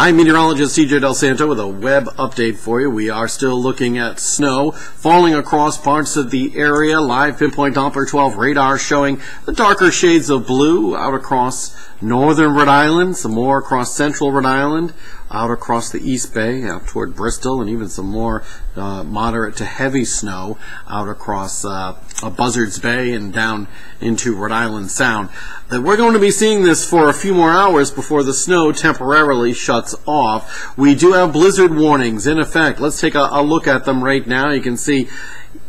I'm meteorologist CJ Del Santo with a web update for you. We are still looking at snow falling across parts of the area. Live Pinpoint Doppler 12 radar showing the darker shades of blue out across northern Rhode Island, some more across central Rhode Island, out across the East Bay, out toward Bristol, and even some more moderate to heavy snow out across Buzzards Bay and down into Rhode Island Sound. We're going to be seeing this for a few more hours before the snow temporarily shuts off. We do have blizzard warnings in effect. Let's take a look at them right now. You can see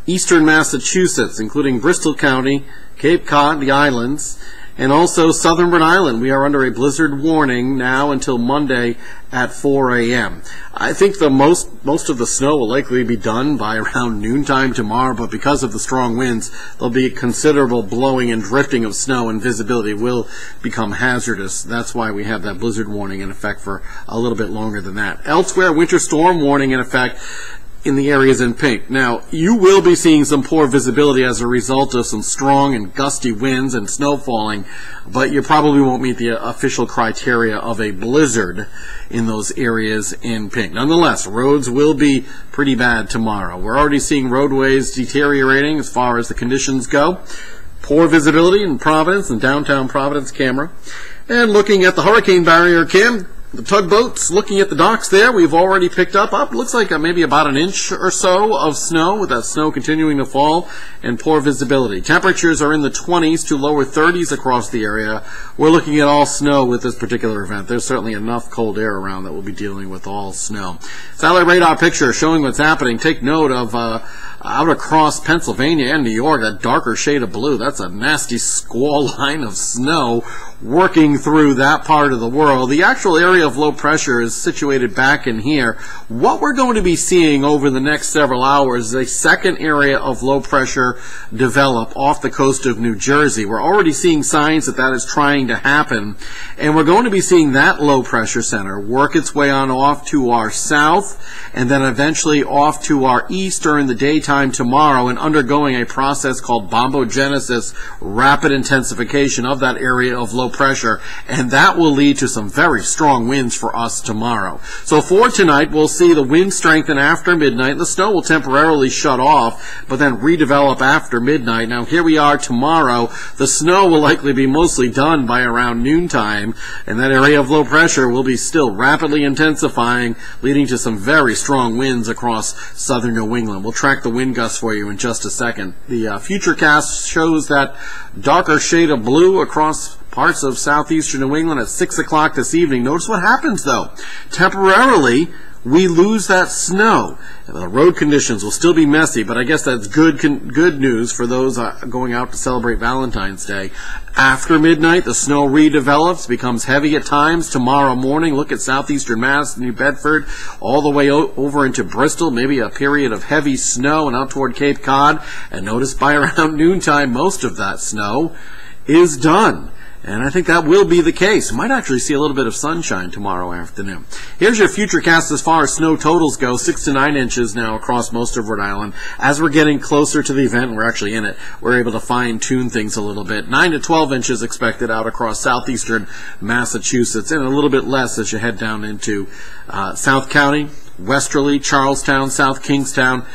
eastern Massachusetts, including Bristol County, Cape Cod, the islands, and also southern Rhode Island. We are under a blizzard warning now until Monday at 4 a.m. I think the most of the snow will likely be done by around noontime tomorrow, but because of the strong winds, there'll be considerable blowing and drifting of snow, and visibility will become hazardous. That's why we have that blizzard warning in effect for a little bit longer than that. Elsewhere, winter storm warning in effect in the areas in pink. Now, you will be seeing some poor visibility as a result of some strong and gusty winds and snow falling, but you probably won't meet the official criteria of a blizzard in those areas in pink. Nonetheless, roads will be pretty bad tomorrow. We're already seeing roadways deteriorating as far as the conditions go. Poor visibility in Providence and downtown Providence camera. And looking at the hurricane barrier cam, the tugboats, looking at the docks there, we've already picked up looks like maybe about an inch or so of snow, with that snow continuing to fall and poor visibility. Temperatures are in the 20s to lower 30s across the area. We're looking at all snow with this particular event. There's certainly enough cold air around that we'll be dealing with all snow. Satellite radar picture showing what's happening. Take note of out across Pennsylvania and New York, that darker shade of blue. That's a nasty squall line of snow working through that part of the world. The actual area of low pressure is situated back in here. What we're going to be seeing over the next several hours is a second area of low pressure develop off the coast of New Jersey. We're already seeing signs that that is trying to happen, and we're going to be seeing that low pressure center work its way on off to our south and then eventually off to our east during the daytime tomorrow, and undergoing a process called bombogenesis, rapid intensification of that area of low pressure, and that will lead to some very strong winds for us tomorrow. So for tonight, we'll see the wind strengthen after midnight. The snow will temporarily shut off, but then redevelop after midnight. Now here we are tomorrow. The snow will likely be mostly done by around noontime, and that area of low pressure will be still rapidly intensifying, leading to some very strong winds across southern New England. We'll track the wind gusts for you in just a second. The Futurecast shows that darker shade of blue across parts of southeastern New England at 6 o'clock this evening. Notice what happens, though. Temporarily, we lose that snow. The road conditions will still be messy, but I guess that's good news for those going out to celebrate Valentine's Day. After midnight, the snow redevelops, becomes heavy at times. Tomorrow morning, look at southeastern Mass, New Bedford, all the way over into Bristol, maybe a period of heavy snow, and out toward Cape Cod. And notice by around noontime, most of that snow is done. And I think that will be the case. Might actually see a little bit of sunshine tomorrow afternoon. Here's your Futurecast as far as snow totals go. 6 to 9 inches now across most of Rhode Island. As we're getting closer to the event, we're actually in it, we're able to fine-tune things a little bit. 9 to 12 inches expected out across southeastern Massachusetts, and a little bit less as you head down into South County, Westerly, Charlestown, South Kingstown.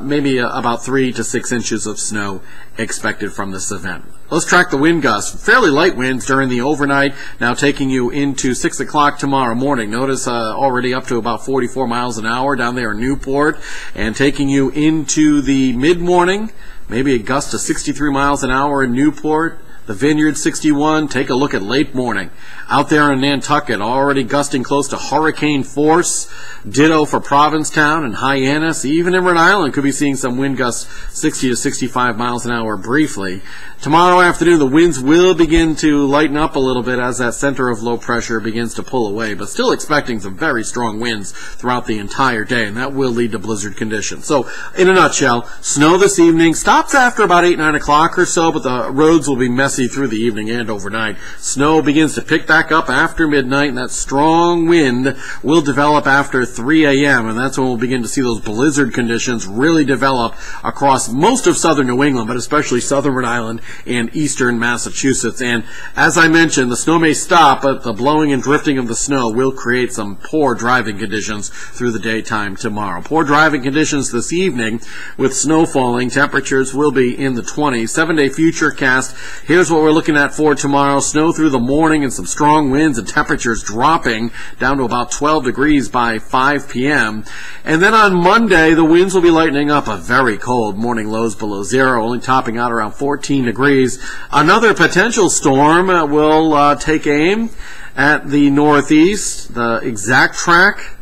Maybe about 3 to 6 inches of snow expected from this event. Let's track the wind gusts. Fairly light winds during the overnight, now taking you into 6 o'clock tomorrow morning. Notice already up to about 44 miles an hour down there in Newport, and taking you into the mid-morning, maybe a gust to 63 miles an hour in Newport. The Vineyard 61, take a look at late morning. Out there in Nantucket, already gusting close to hurricane force. Ditto for Provincetown and Hyannis. Even in Rhode Island, could be seeing some wind gusts 60 to 65 miles an hour briefly. Tomorrow afternoon, the winds will begin to lighten up a little bit as that center of low pressure begins to pull away, but still expecting some very strong winds throughout the entire day, and that will lead to blizzard conditions. So, in a nutshell, snow this evening stops after about 8, 9 o'clock or so, but the roads will be messy messy through the evening and overnight. Snow begins to pick back up after midnight, and that strong wind will develop after 3 a.m., and that's when we'll begin to see those blizzard conditions really develop across most of southern New England, but especially southern Rhode Island and eastern Massachusetts. And as I mentioned, the snow may stop, but the blowing and drifting of the snow will create some poor driving conditions through the daytime tomorrow. Poor driving conditions this evening with snow falling. Temperatures will be in the 20s. 7-day Futurecast. Here's what we're looking at for tomorrow. Snow through the morning and some strong winds and temperatures dropping down to about 12 degrees by 5 p.m. And then on Monday, the winds will be lightening up. A very cold morning, lows below zero, only topping out around 14 degrees. Another potential storm will take aim at the northeast. The exact track,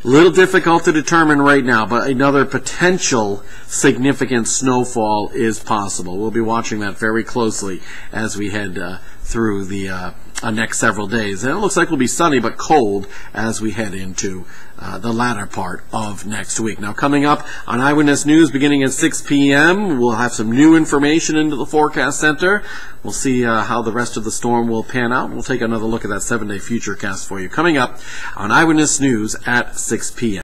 a little difficult to determine right now, but another potential significant snowfall is possible. We'll be watching that very closely as we head through the next several days. And it looks like we'll be sunny but cold as we head into the latter part of next week. Now, coming up on Eyewitness News beginning at 6 p.m., we'll have some new information into the forecast center. We'll see how the rest of the storm will pan out. We'll take another look at that 7-day Futurecast for you coming up on Eyewitness News at 6 p.m.